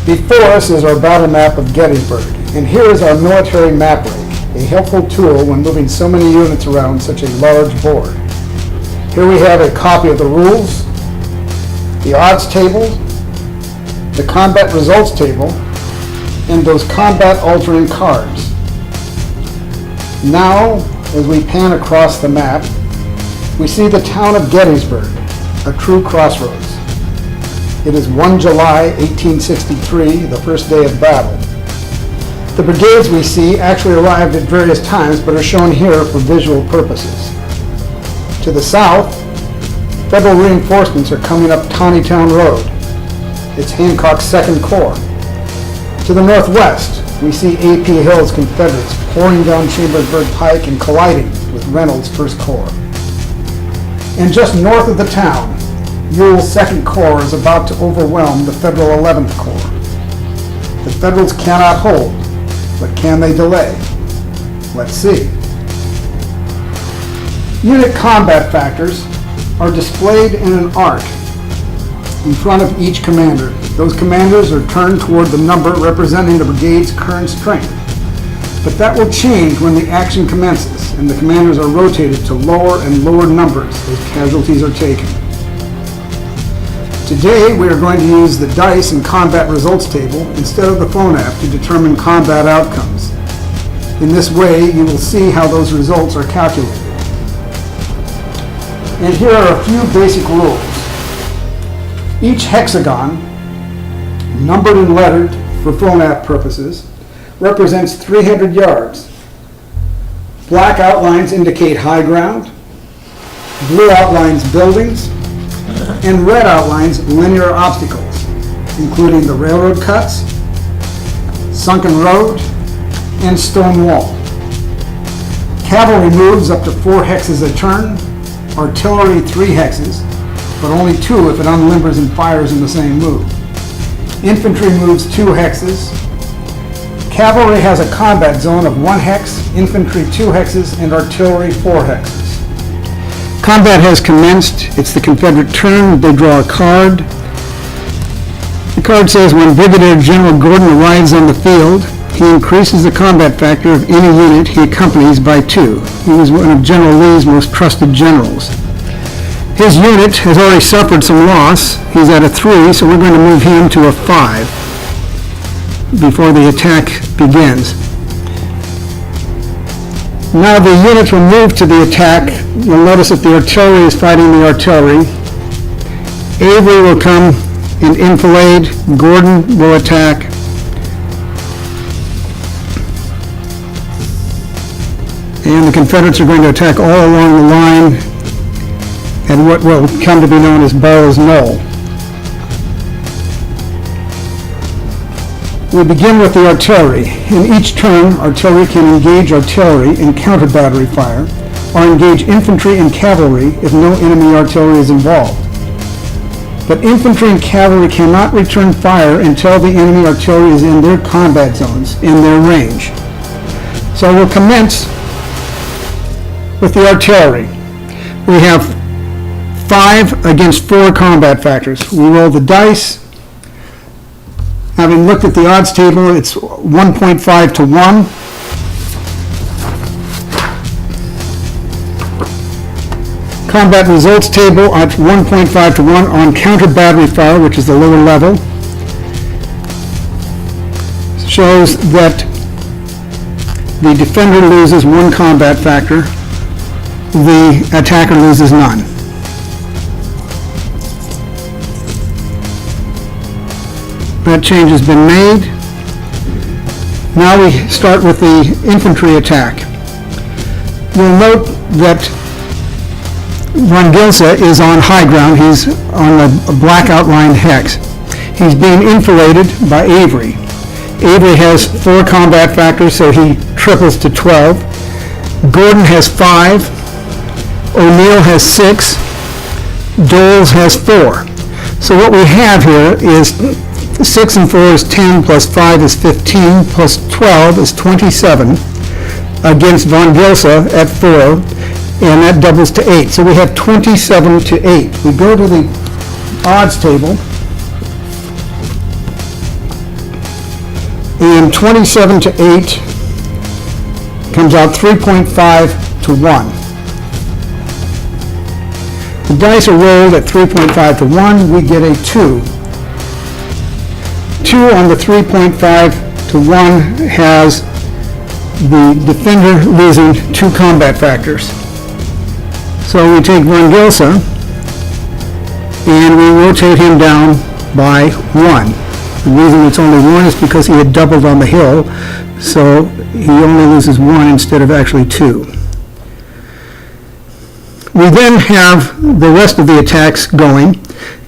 Before us is our battle map of Gettysburg, and here is our military map rig, a helpful tool when moving so many units around such a large board. Here we have a copy of the rules, the odds table, the combat results table, and those combat altering cards. Now, as we pan across the map, we see the town of Gettysburg, a true crossroads. It is 1 July 1863, the first day of battle. The brigades we see actually arrived at various times, but are shown here for visual purposes. To the south, Federal reinforcements are coming up Taneytown Road. It's Hancock's 2nd Corps. To the northwest, we see A.P. Hill's Confederates pouring down Chambersburg Pike and colliding with Reynolds' 1st Corps. And just north of the town, Ewell's 2nd Corps is about to overwhelm the Federal 11th Corps. The Federals cannot hold, but can they delay? Let's see. Unit combat factors are displayed in an arc in front of each commander. Those commanders are turned toward the number representing the brigade's current strength. But that will change when the action commences and the commanders are rotated to lower and lower numbers as casualties are taken. Today we are going to use the dice and combat results table instead of the phone app to determine combat outcomes. In this way you will see how those results are calculated. And here are a few basic rules. Each hexagon, numbered and lettered for phone app purposes, represents 300 yards. Black outlines indicate high ground, blue outlines buildings, and red outlines linear obstacles, including the railroad cuts, sunken road, and stone wall. Cavalry moves up to 4 hexes a turn, artillery 3 hexes, but only 2 if it unlimbers and fires in the same move. Infantry moves 2 hexes. Cavalry has a combat zone of 1 hex, infantry 2 hexes, and artillery 4 hexes. Combat has commenced. It's the Confederate turn. They draw a card. The card says when Brigadier General Gordon arrives on the field, he increases the combat factor of any unit he accompanies by 2. He was one of General Lee's most trusted generals. His unit has already suffered some loss. He's at a 3, so we're going to move him to a 5 before the attack begins. Now the units will move to the attack. You'll notice that the artillery is fighting the artillery. Avery will come and enfilade. Gordon will attack. And the Confederates are going to attack all along the line at what will come to be known as Barrow's Knoll. We begin with the artillery. In each turn, artillery can engage artillery and counter battery fire, or engage infantry and cavalry if no enemy artillery is involved. But infantry and cavalry cannot return fire until the enemy artillery is in their combat zones, in their range. So we'll commence with the artillery. We have 5 against 4 combat factors. We roll the dice. Having looked at the odds table, it's 1.5 to 1. Combat results table at 1.5 to 1 on counter battery fire, which is the lower level. Shows that the defender loses 1 combat factor, the attacker loses none. That change has been made. Now we start with the infantry attack. You'll note that Von Gilsa is on high ground. He's on a black outline hex. He's being enfiladed by Avery. Avery has 4 combat factors, so he triples to 12. Gordon has 5. O'Neill has 6. Doles has 4. So what we have here is 6 and 4 is 10, plus 5 is 15, plus 12 is 27 against Von Gilsa at 4, and that doubles to 8. So we have 27 to 8. We go to the odds table. And 27 to 8 comes out 3.5 to 1. The dice are rolled at 3.5 to 1. We get a 2. 2 on the 3.5 to 1 has the defender losing 2 combat factors. So we take Von Gilsa and we rotate him down by 1. The reason it's only 1 is because he had doubled on the hill, so he only loses 1 instead of actually 2. We then have the rest of the attacks going,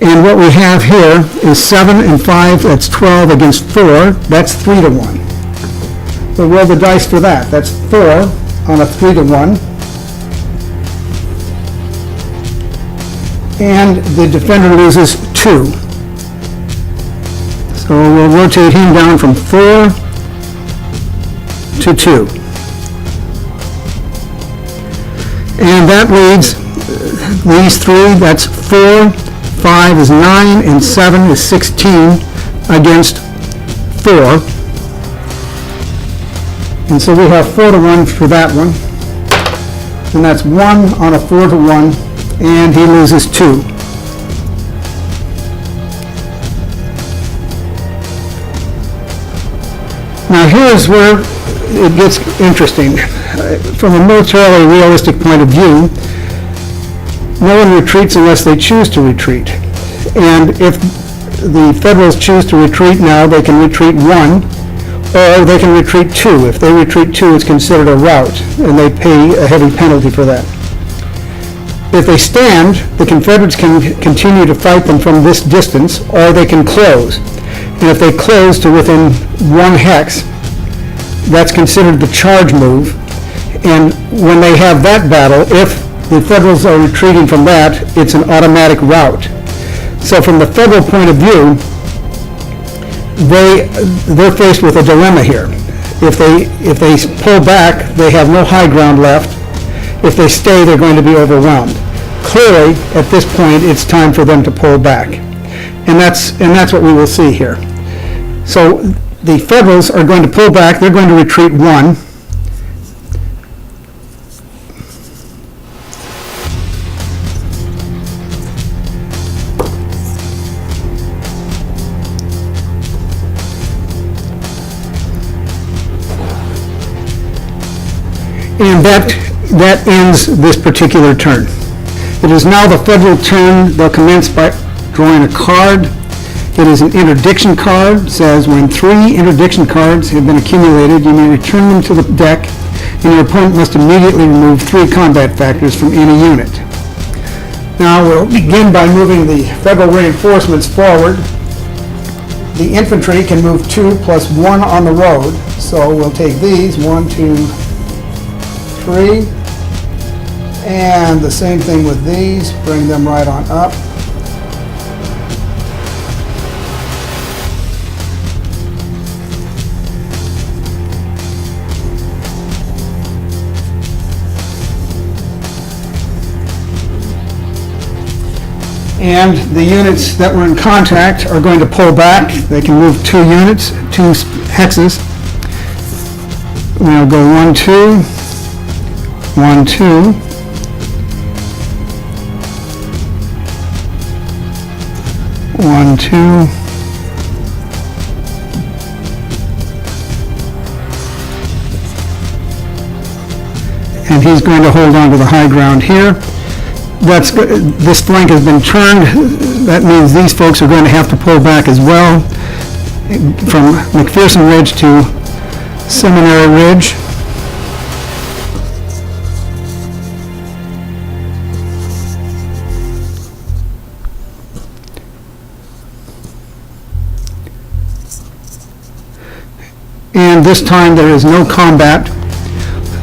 and what we have here is 7 and 5, that's 12 against 4, that's 3 to 1. So roll the dice for that. That's 4 on a 3 to 1. And the defender loses 2. So we'll rotate him down from 4 to 2. And that leaves these 3, that's 4, 5 is 9, and 7 is 16 against 4. And so we have 4 to 1 for that one. And that's 1 on a 4 to 1, and he loses 2. Now here's where it gets interesting. From a militarily realistic point of view, no one retreats unless they choose to retreat. And if the Federals choose to retreat now, they can retreat 1, or they can retreat 2. If they retreat 2, it's considered a rout, and they pay a heavy penalty for that. If they stand, the Confederates can continue to fight them from this distance, or they can close. And if they close to within 1 hex, that's considered the charge move. And when they have that battle, if the Federals are retreating from that, it's an automatic rout. So from the Federal point of view, they're faced with a dilemma here. If they pull back, they have no high ground left. If they stay, they're going to be overwhelmed. Clearly, at this point, it's time for them to pull back. And that's what we will see here. So the Federals are going to pull back. They're going to retreat 1. And that ends this particular turn. It is now the Federal turn. They'll commence by drawing a card. It is an interdiction card. It says when 3 interdiction cards have been accumulated, you may return them to the deck, and your opponent must immediately remove 3 combat factors from any unit. Now we'll begin by moving the Federal reinforcements forward. The infantry can move 2 plus 1 on the road. So we'll take these, 1, 2, 3. And the same thing with these, bring them right on up. And the units that were in contact are going to pull back. They can move 2 units, 2 hexes. We'll go 1, 2, 1, 2. 1, 2. And he's going to hold on to the high ground here. This flank has been turned. That means these folks are going to have to pull back as well from McPherson Ridge to Seminary Ridge. And this time there is no combat,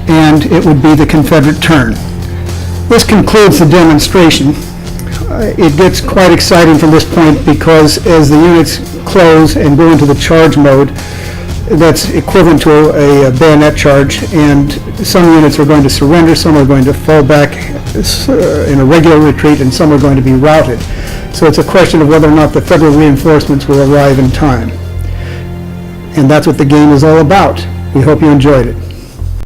and it would be the Confederate turn. This concludes the demonstration. It gets quite exciting from this point because as the units close and go into the charge mode, that's equivalent to a bayonet charge, and some units are going to surrender, some are going to fall back in a regular retreat, and some are going to be routed. So it's a question of whether or not the Federal reinforcements will arrive in time. And that's what the game is all about. We hope you enjoyed it.